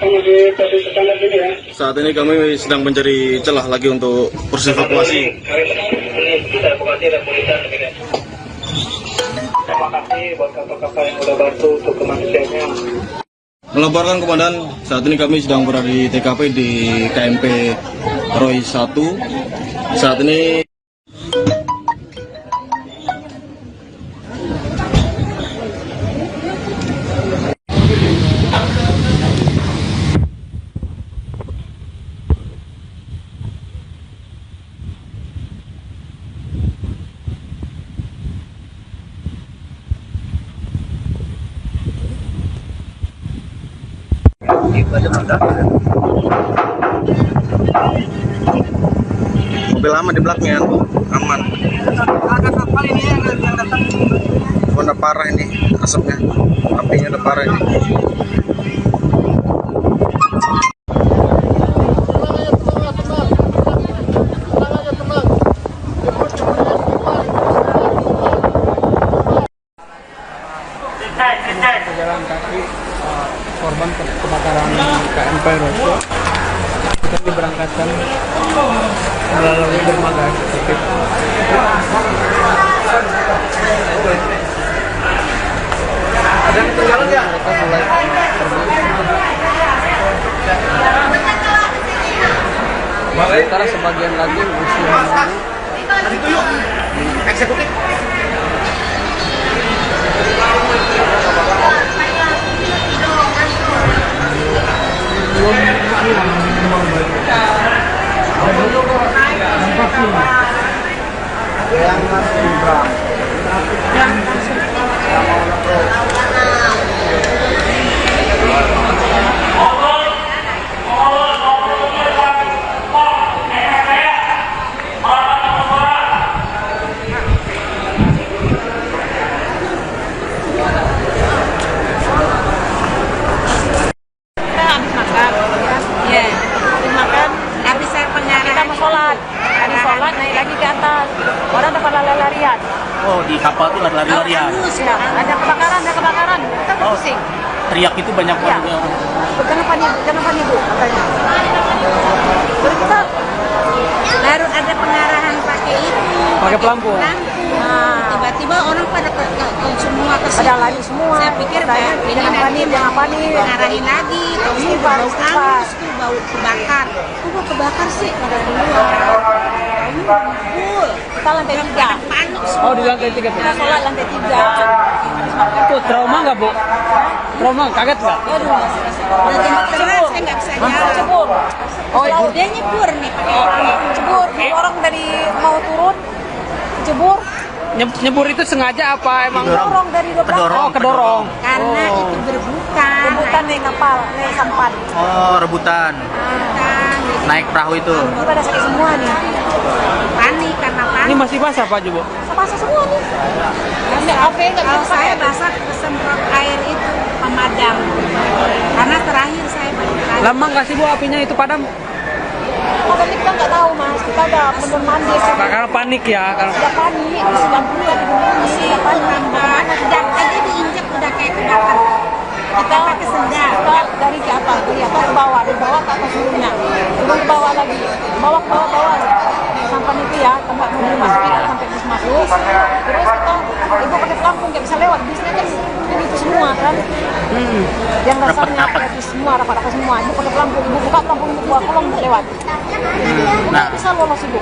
masih posisi standar ini ya. Saat ini kami sedang mencari celah lagi untuk proses evakuasi. Kita evakuasi dan polisi demikian. Terima kasih buat kapal-kapal yang udah bantu untuk kemanusiaannya. Melaporkan komandan, saat ini kami sedang berada di TKP di KMP Roy 1. Saat ini mobil lama di belakangnya, aman. Udah parah ini asapnya, apinya udah parah ini. Pejalan kaki korban kebakaran KMP Roy kita diberangkatkan melalui dermaga eksekutif. Ada yang ketinggalan ya? Mereka mulai pergi. Sementara sebagian lagi masih menunggu eksekutif. Oh, di kapal tuh lari-larian. Ya, ada kebakaran. Kita pusing. Teriak itu banyak Ya. banget. Kenapa nih Bu? Katanya. Terus kita Baru ada pengarahan pakai itu. Pakai pelampung. Tiba-tiba orang pada semua ke pada lari semua. Saya pikir Katanya, ini jangan panik. ngarahin lagi. Ini bau angus tuh, bau kebakar. Kok kebakar sih? Pada di luar. Full. Kita lantai 3. Panik Oh, di lantai 3 tuh. Kita sholat lantai 3. Itu trauma nggak, Bu? Trauma, kaget nggak? Udah jam keras, saya nggak bisa jalan. Cebur. Oh, ibu. Dia nyebur nih pakai Cebur. Orang dari mau turun cebur. Nyebur itu sengaja apa emang? Dorong dari depan. Oh, kedorong. karena itu berbukan. Rebutan naik kapal, naik sampan. Oh, rebutan. Naik perahu itu. Ini pada sakit semua nih. Panik karena Ini panik. masih basah, Pak Jubo? Basah semua nih. Kalau saya basah kesemprot air itu pemadam. Karena terakhir saya baru terakhir. Lama nggak sih, Bu, apinya itu padam? Padahal kita nggak tahu Mas, kita udah bener mandi. Karena panik ya. Karena... Udah panik, sudah bulan Masih tambah, sejak tadi diinjak udah kayak kebakar. Kita pakai sendal. kita dari ke atas, dari atas ke bawah, dari bawah ke atas dulunya. Turun ke bawah lagi, bawah. Sampai itu ya, tempat mobil masuk, sampai bis masuk. Terus kita, ibu pakai pelampung, nggak bisa lewat. Bisnya kan itu semua kan. Yang dasarnya itu semua, rapat-rapat semua. Ibu pakai pelampung, ibu buka pelampung, ibu buka kolong untuk lewat. Nggak bisa lolos ibu.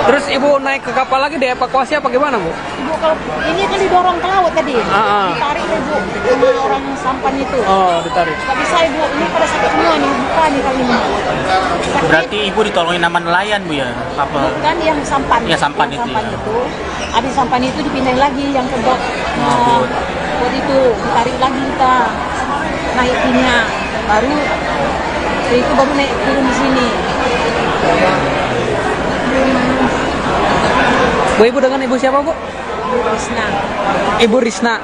Terus Ibu naik ke kapal lagi dievakuasi apa gimana, Bu? Ibu kalau ini kan didorong ke laut tadi, ditarik ibu sama orang sampan itu. Oh, ditarik. Nggak bisa ibu, ini pada sakit semua nih, buka nih kali ini. Sakit. Berarti ibu ditolongin sama nelayan, Bu, ya? Kapal. Kan yang sampan. Ya, sampan Yang itu, sampan ya. itu. Habis sampan itu dipindahin lagi yang ke bot. Bot itu ditarik lagi kita naikinnya. Baru itu baru naik turun di sini. Bu, Ibu dengan Ibu siapa, Bu? Ibu Krisna. Ibu Risna.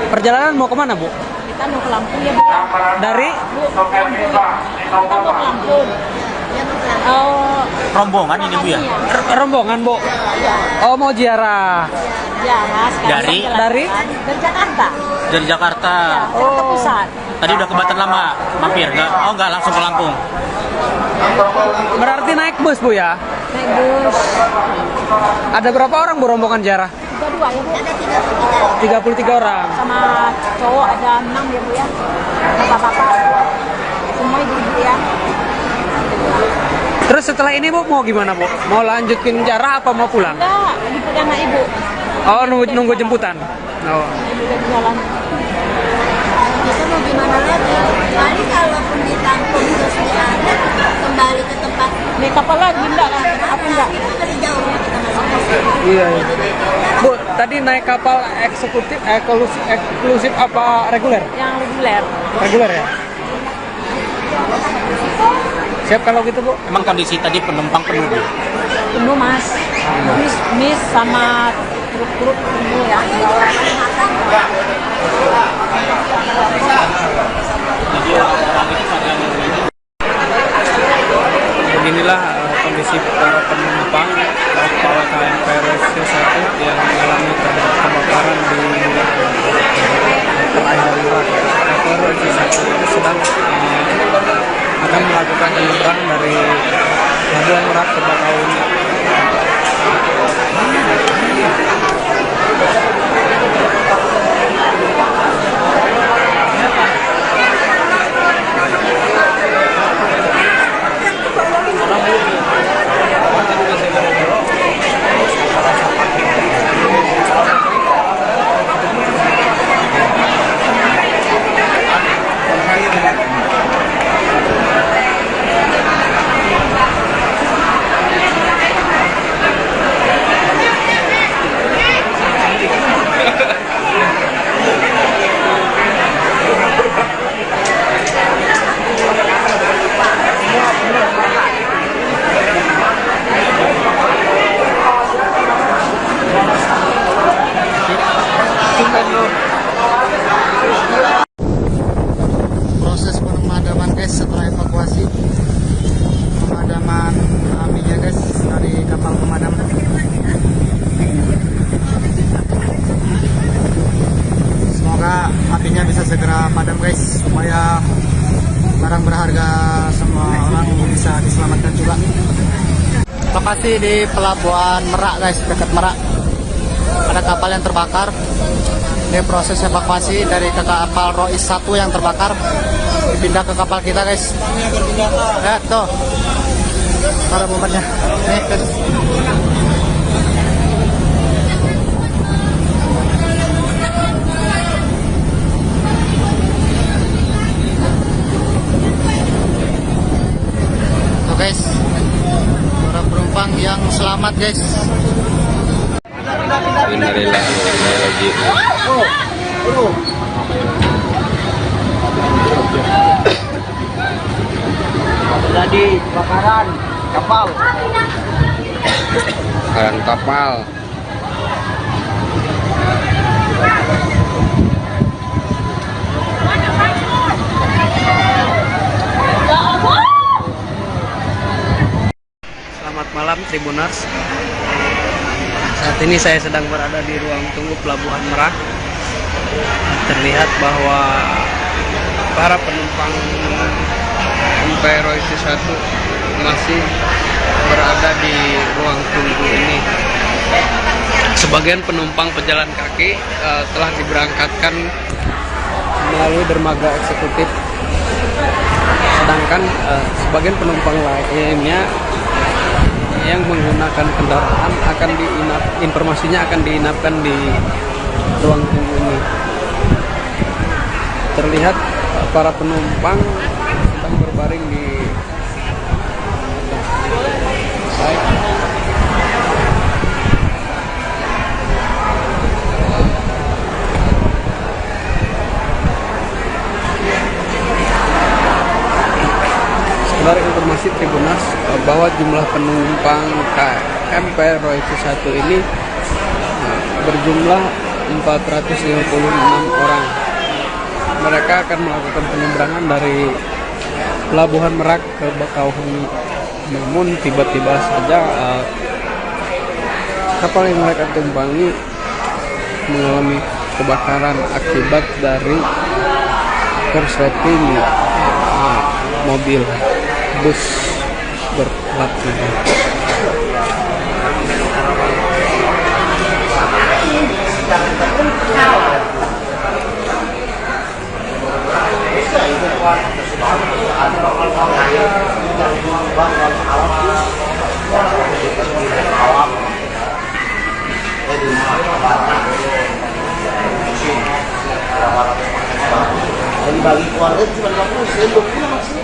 Perjalanan mau kemana, Bu? Kita mau ke Lampung ya Bu. Dari Bu, Lampung. Kita mau ke Lampung. Oh, Rombongan ini, Bu, ya? rombongan, Bu. Oh, mau ziarah. Ya, sekarang Dari? jalan- Dari? Dari Jakarta. Dari Jakarta. Jakarta Pusat. Tadi udah ke Batam Lama, mampir. Nggak langsung ke Lampung. Berarti naik bus Bu ya? Naik bus. Ada berapa orang Bu rombongan ziarah? 32 ya Bu. Ada 33. 33 orang. Sama cowok ada 6 ya Bu ya. Bapak-bapak. Semua ibu-ibu ya. Terus setelah ini Bu mau gimana Bu? Mau lanjutin ziarah apa mau pulang? Enggak, jemput anak ibu. Oh nunggu jemputan. Oh. Ibu udah di jalan. Kita mau gimana lagi? Paling kalaupun ditampung terus diadat, kembali ke tempat. Naik kapal lagi enggak kan? Apa enggak? Kita masih jauh, kita masih Iya. Bu, tadi naik kapal eksekutif eksklusif apa reguler? Yang reguler. Reguler ya? Siap kalau gitu Bu. Emang kondisi tadi penumpang penuh. Bu? Penuh Mas. Mis sama truk-truk penuh ya. Beginilah kondisi para penumpang kapal KMP Royce 1 yang mengalami kebakaran di perairan Merak. Kapal Royce 1 itu sedang akan melakukan penyeberang dari Pelabuhan Merak ke Bakauheni. Proses pemadaman guys setelah evakuasi, pemadaman apinya guys dari kapal pemadam. Semoga apinya bisa segera padam guys, supaya barang berharga semua orang bisa diselamatkan juga. Lokasi di Pelabuhan Merak guys, dekat Merak. Ada kapal yang terbakar. Ini proses evakuasi dari kapal Royce 1 yang terbakar dipindah ke kapal kita guys. Ya tuh para bombernya. Nih guys. Tuh guys, para penumpang yang selamat guys. Jadi kebakaran kapal. Kebakaran kapal. Selamat malam Tribuners. Saat ini saya sedang berada di ruang tunggu Pelabuhan Merak. Terlihat bahwa para penumpang KMP Royce 1 masih berada di ruang tunggu ini. Sebagian penumpang pejalan kaki telah diberangkatkan melalui dermaga eksekutif, sedangkan sebagian penumpang lainnya yang menggunakan kendaraan informasinya akan diinapkan di ruang tunggu ini. Terlihat para penumpang sedang berbaring di baik. Sekedar informasi Tribuners bahwa jumlah penumpang KMP Royce 1 ini berjumlah 456 orang. Mereka akan melakukan penyeberangan dari Pelabuhan Merak ke Bakauheni. Namun tiba-tiba saja kapal yang mereka tumpangi mengalami kebakaran akibat dari korsleting mobil bus berplat merah. Bagi keluarga cuma 50, saya 20 masih.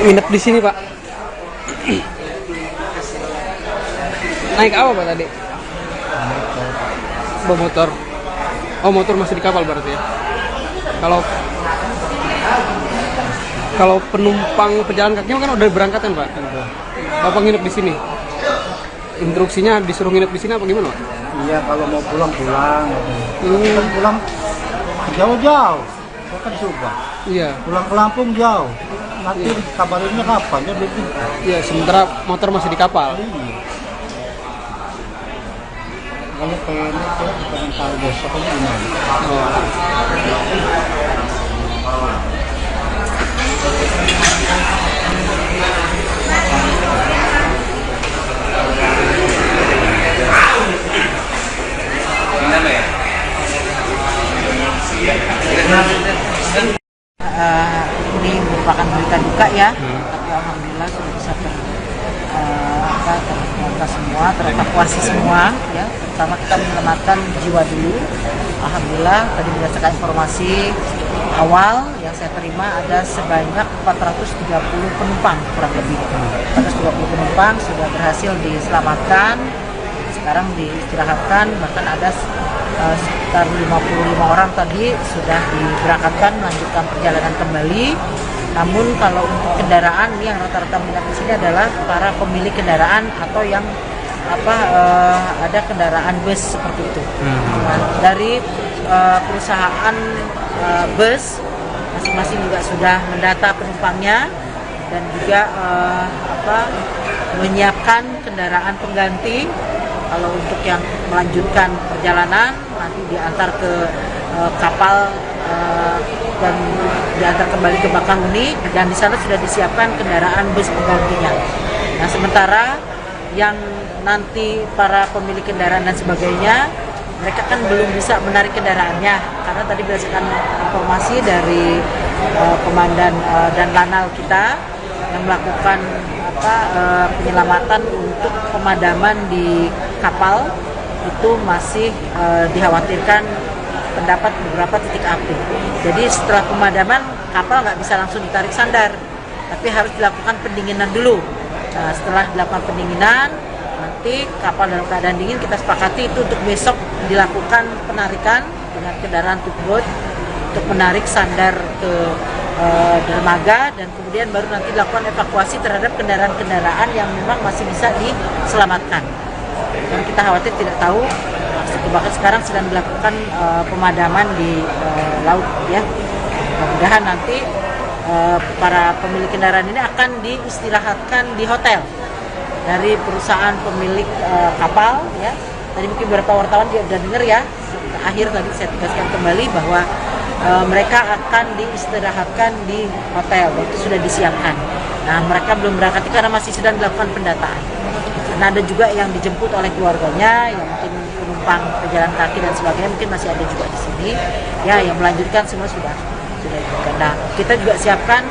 Nginep di sini, Pak. Naik apa, Pak, tadi? Bawa motor. Oh, motor masih di kapal berarti ya. Kalau penumpang pejalan kaki kan udah berangkat kan, Pak? Bapak nginep di sini. Instruksinya disuruh nginep di sini apa gimana, Pak? Iya, kalau mau pulang. Pulang jauh-jauh. Saya kan Subang. Iya. Pulang ke Lampung jauh. Nanti kabarinnya kapan? Ya begitu. Iya, sementara motor masih di kapal. Kalau kayaknya saya pengen tahu besok ini gimana. Ini merupakan berita duka ya, tapi alhamdulillah sudah bisa terbuka semua, terevakuasi semua ya. Pertama kita menyelamatkan jiwa dulu. Alhamdulillah tadi berdasarkan informasi awal yang saya terima ada sebanyak 430 penumpang kurang lebih. 430 penumpang sudah berhasil diselamatkan. Sekarang diistirahatkan, bahkan ada sekitar 55 orang tadi sudah diberangkatkan melanjutkan perjalanan kembali. Namun kalau untuk kendaraan ini yang rata-rata minat di sini adalah para pemilik kendaraan atau yang ada kendaraan bus seperti itu. Nah, dari perusahaan bus masing-masing juga sudah mendata penumpangnya dan juga menyiapkan kendaraan pengganti. Kalau untuk yang melanjutkan perjalanan nanti diantar ke kapal dan diantar kembali ke Bakahuni, dan di sana sudah disiapkan kendaraan bus penggantinya. Nah, sementara yang nanti para pemilik kendaraan dan sebagainya, mereka kan belum bisa menarik kendaraannya karena tadi berdasarkan informasi dari komandan dan lanal kita yang melakukan penyelamatan untuk pemadaman di kapal itu masih dikhawatirkan terdapat beberapa titik api. Jadi setelah pemadaman kapal nggak bisa langsung ditarik sandar, tapi harus dilakukan pendinginan dulu. Nah, setelah dilakukan pendinginan, nanti kapal dalam keadaan dingin kita sepakati itu untuk besok dilakukan penarikan dengan kendaraan tugboat untuk menarik sandar ke dermaga, dan kemudian baru nanti dilakukan evakuasi terhadap kendaraan-kendaraan yang memang masih bisa diselamatkan. Dan kita khawatir tidak tahu, bahkan sekarang sedang dilakukan pemadaman di laut ya. Mudah-mudahan nanti para pemilik kendaraan ini akan diistirahatkan di hotel dari perusahaan pemilik kapal ya. Tadi mungkin beberapa wartawan juga sudah dengar ya. Akhir tadi saya tegaskan kembali bahwa mereka akan diistirahatkan di hotel, itu sudah disiapkan. Nah, mereka belum berangkat karena masih sedang dilakukan pendataan. Nah, ada juga yang dijemput oleh keluarganya, yang mungkin penumpang pejalan kaki dan sebagainya mungkin masih ada juga di sini. Ya, yang melanjutkan semua sudah juga. Nah, kita juga siapkan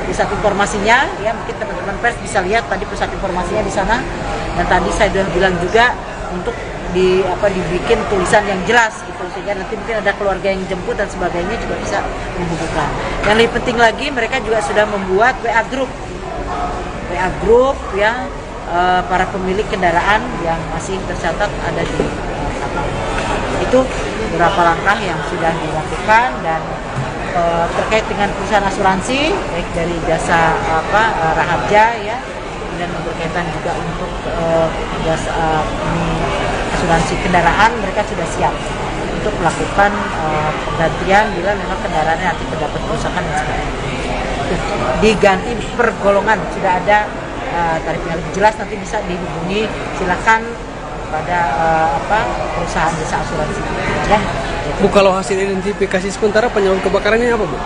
pusat informasinya, ya mungkin teman-teman pers bisa lihat tadi pusat informasinya di sana. Dan tadi saya sudah bilang juga untuk dibikin tulisan yang jelas gitu, sehingga nanti mungkin ada keluarga yang jemput dan sebagainya juga bisa menghubungkan. Yang lebih penting lagi, mereka juga sudah membuat WA group ya, para pemilik kendaraan yang masih tercatat ada di kapal. Itu beberapa langkah yang sudah dilakukan. Dan terkait dengan perusahaan asuransi baik dari jasa Raharja ya, kemudian berkaitan juga untuk asuransi kendaraan, mereka sudah siap untuk melakukan penggantian bila memang kendaraannya nanti terdapat kerusakan dan sebagainya. Diganti per golongan, sudah ada tarifnya lebih jelas, nanti bisa dihubungi silakan pada perusahaan jasa asuransi ya. Bu, kalau hasil identifikasi sementara penyebab kebakarannya apa, Bu?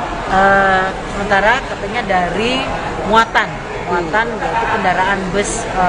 Sementara katanya dari muatan yaitu kendaraan bus